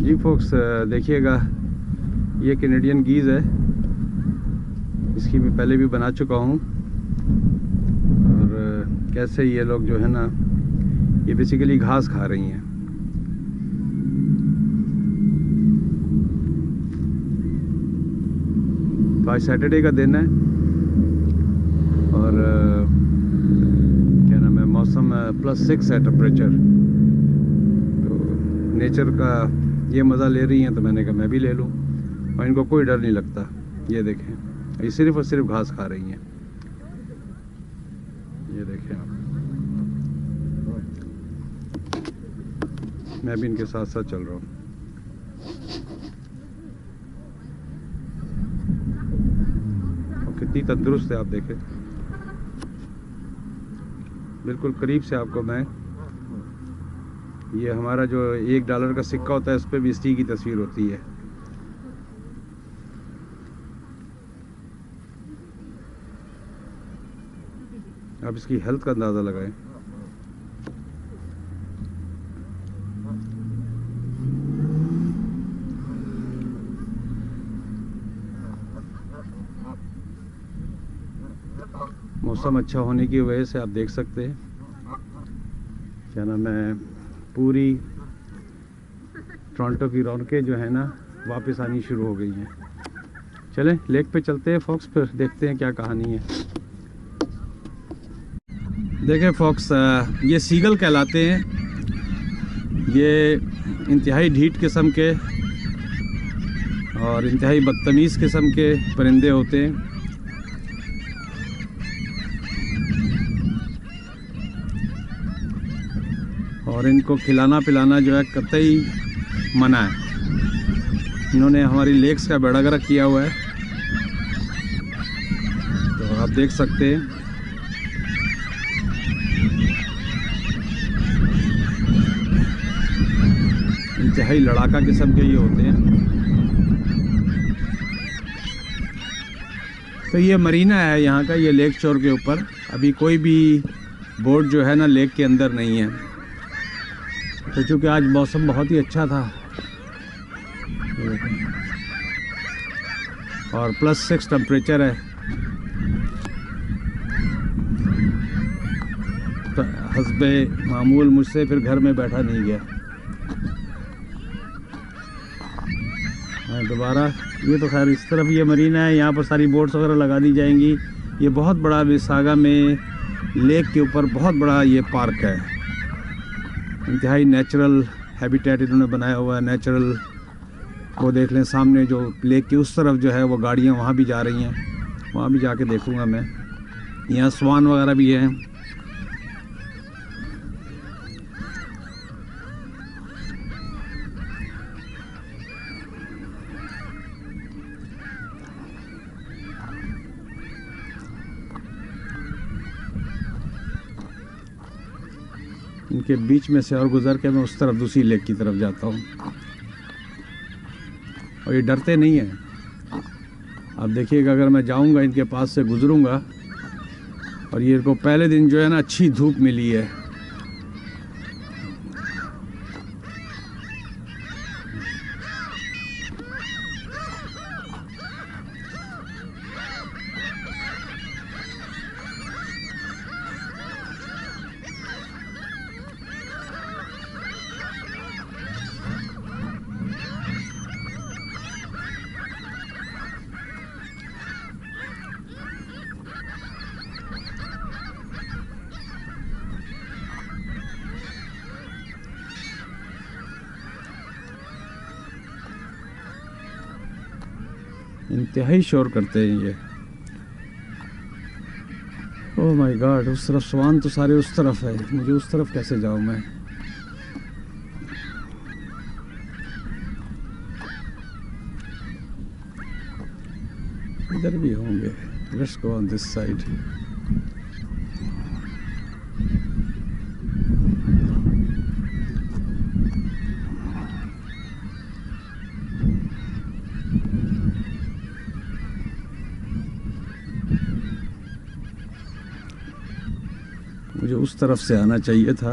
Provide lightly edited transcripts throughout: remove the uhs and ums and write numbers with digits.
जी focus, देखिएगा ये Canadian geese है, इसकी मैं पहले भी बना चुका हूँ। और कैसे ये लोग जो है ना, ये बेसिकली घास खा रही हैं। तो आज सैटरडे का दिन है और क्या नाम है, मौसम +6 है टेम्परेचर। तो नेचर का ये मज़ा ले रही हैं, तो मैंने कहा मैं भी ले लूँ। और इनको कोई डर नहीं लगता। ये देखें, ये सिर्फ और सिर्फ घास खा रही हैं। ये देखें आप, मैं भी इनके साथ साथ चल रहा हूँ। और कितनी तंदुरुस्त है आप देखें। बिल्कुल करीब से आपको मैं, ये हमारा जो $1 का सिक्का होता है, उस पर भी इसी की तस्वीर होती है। आप इसकी हेल्थ का अंदाज़ा लगाएं। मौसम अच्छा होने की वजह से आप देख सकते हैं, क्या नाम है, पूरी टोरंटो की रौनकें जो है ना वापस आनी शुरू हो गई हैं। चलें लेक पे चलते हैं फॉक्स, फिर देखते हैं क्या कहानी है। देखें फॉक्स, ये सीगल कहलाते हैं। ये इंतहाई ढीठ किस्म के और इंतहाई बदतमीज़ किस्म के परिंदे होते हैं। और इनको खिलाना पिलाना जो है कतई मना है। इन्होंने हमारी लेक्स का बेड़ागर्क किया हुआ है, तो आप देख सकते हैं। इंतहाई लड़ाका किस्म के ये होते हैं। तो ये मरीना है यहाँ का, ये लेक शोर के ऊपर। अभी कोई भी बोट जो है ना लेक के अंदर नहीं है। तो चूँकि आज मौसम बहुत ही अच्छा था और +6 टेम्परेचर है, तो हस्बे मामूल मुझसे फिर घर में बैठा नहीं गया। दोबारा ये तो खैर इस तरफ ये मरीना है, यहाँ पर सारी बोट्स वगैरह लगा दी जाएंगी। ये बहुत बड़ा मिसागा में लेक के ऊपर बहुत बड़ा ये पार्क है। इंतहाई नेचुरल हैबिटेट इन्होंने बनाया हुआ है, नेचुरल। वो देख लें सामने जो लेक की उस तरफ जो है वो गाड़ियाँ वहाँ भी जा रही हैं, वहाँ भी जाके देखूँगा मैं। यहाँ स्वान वगैरह भी हैं। इनके बीच में से और गुजर के मैं उस तरफ दूसरी लेक की तरफ जाता हूँ। और ये डरते नहीं हैं। आप देखिएगा, अगर मैं जाऊँगा इनके पास से गुजरूँगा, और ये को पहले दिन जो है ना अच्छी धूप मिली है। इंतहाई शोर करते हैं ये। ओह माय गॉड, उस तरफ स्वान तो सारे उस तरफ है, मुझे उस तरफ कैसे जाऊँ मैं। इधर भी होंगे। Let's go on this side. मुझे उस तरफ से आना चाहिए था।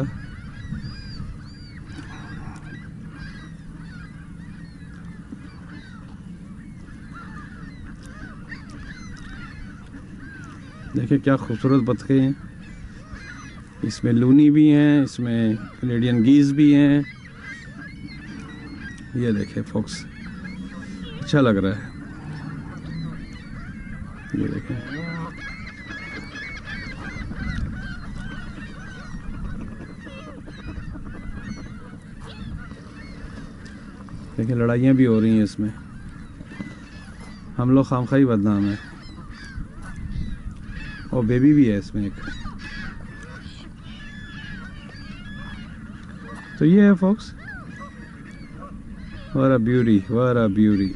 देखिए क्या खूबसूरत बतखें हैं। इसमें लूनी भी हैं, इसमें कैनेडियन गीज भी हैं। ये देखिए फॉक्स, अच्छा लग रहा है। ये देखें, देखिए लड़ाइयाँ भी हो रही हैं इसमें। हम लोग खामखाई बदनाम है। और बेबी भी है इसमें एक। तो ये है fox. what a beauty, what a beauty।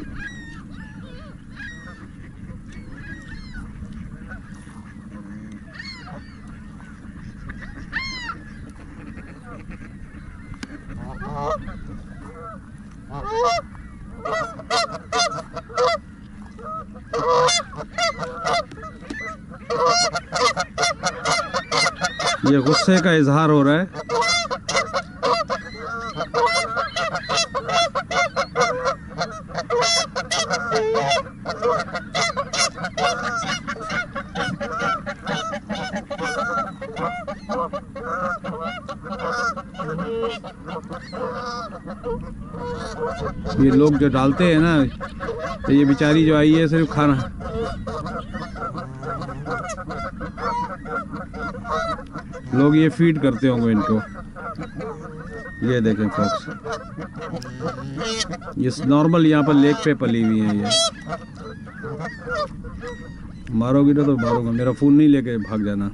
ये गुस्से का इजहार हो रहा है। ये लोग जो डालते हैं ना, तो ये बेचारी जो आई है सिर्फ खाना, लोग ये फीड करते होंगे इनको। ये देखें फॉक्स, ये नॉर्मल यहाँ पर लेक पे पली हुई है। ये मारोगी ना तो मारूंगा, मेरा फोन नहीं लेके भाग जाना।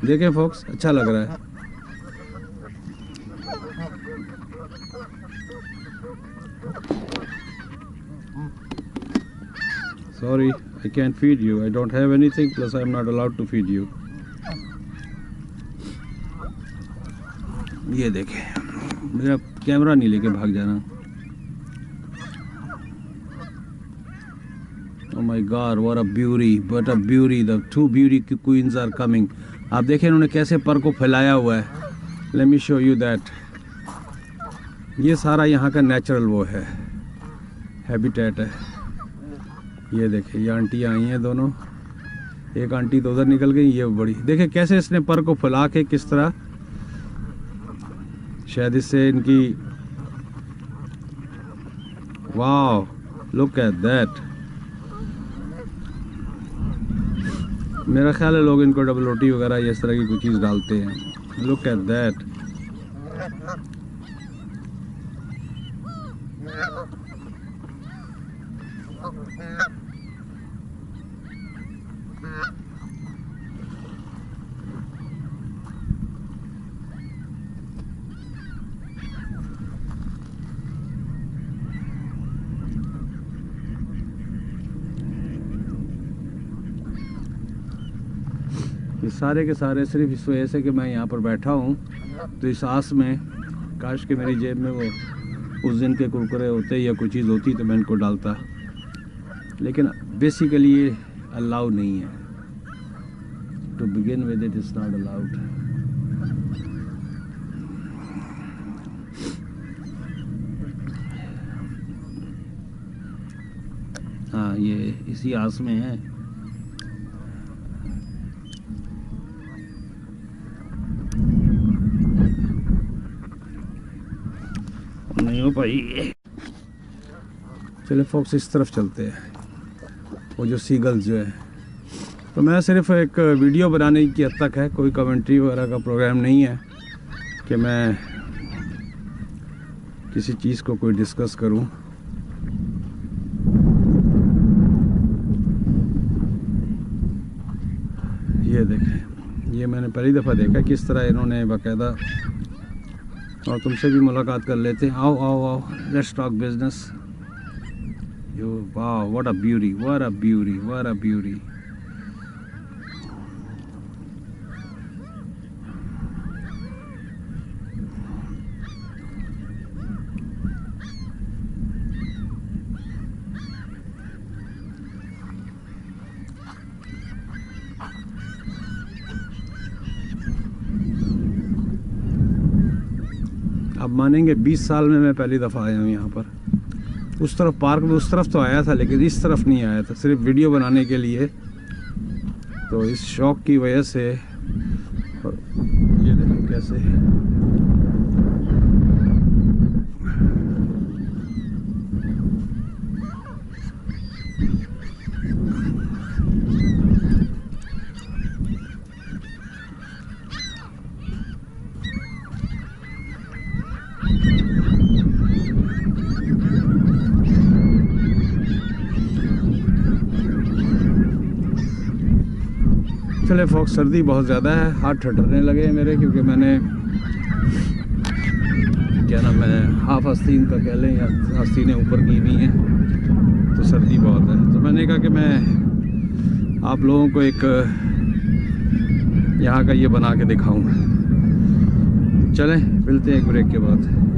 देखें फॉक्स, अच्छा लग रहा है। Sorry, I can't feed you. I don't have anything, plus I am not allowed to feed you. ये देखें, मेरा कैमरा नहीं लेके भाग जाना। Oh my God, what a beauty, what a beauty. The two beauty queens are coming. आप देखें इन्होंने कैसे पर को फैलाया हुआ है। Let me show you that. ये सारा यहाँ का नेचुरल वो है, हैबिटेट है। ये देखिए, ये आंटियाँ आई हैं दोनों। एक आंटी तो उधर निकल गई, ये बड़ी। देखिए कैसे इसने पर को फैला के, किस तरह, शायद इससे इनकी, वाओ, लुक एट दैट। मेरा ख्याल है लोग इनको डबल रोटी वगैरह इस तरह की कोई चीज़ डालते हैं। Look at that. ये सारे के सारे सिर्फ इस वजह से कि मैं यहाँ पर बैठा हूँ, तो इस आस में काश के मेरी जेब में वो उस दिन के कुरकुरे होते या कोई चीज़ होती तो मैं इनको डालता, लेकिन बेसिकली ये अलाउ नहीं है। To begin with it is not allowed. हाँ, ये इसी आस में है। नहीं हो पाई। चले फॉक्स, इस तरफ चलते हैं। वो जो सीगल्स जो है, तो मैं सिर्फ एक वीडियो बनाने की हद तक है, कोई कमेंट्री वगैरह का प्रोग्राम नहीं है कि मैं किसी चीज़ को कोई डिस्कस करूं। ये देखें, ये मैंने पहली दफ़ा देखा किस तरह इन्होंने बाकायदा। और तुमसे भी मुलाकात कर लेते हैं। आओ आओ आओ, लेट्स टॉक बिजनेस। यो वाह, what a beauty, what a beauty, what a beauty. अब मानेंगे 20 साल में मैं पहली दफ़ा आया हूँ यहाँ पर। उस तरफ पार्क में, उस तरफ तो आया था, लेकिन इस तरफ नहीं आया था, सिर्फ वीडियो बनाने के लिए तो इस शौक की वजह से ये देखो कैसे चले फॉक्स, सर्दी बहुत ज़्यादा है, हाथ ठटरने लगे हैं मेरे, क्योंकि मैंने क्या नाम है हाफ आस्तीन का कह लें या आस्तीनें ऊपर की हुई हैं, तो सर्दी बहुत है। तो मैंने कहा कि मैं आप लोगों को एक यहाँ का ये बना के दिखाऊं। चलें मिलते हैं एक ब्रेक के बाद।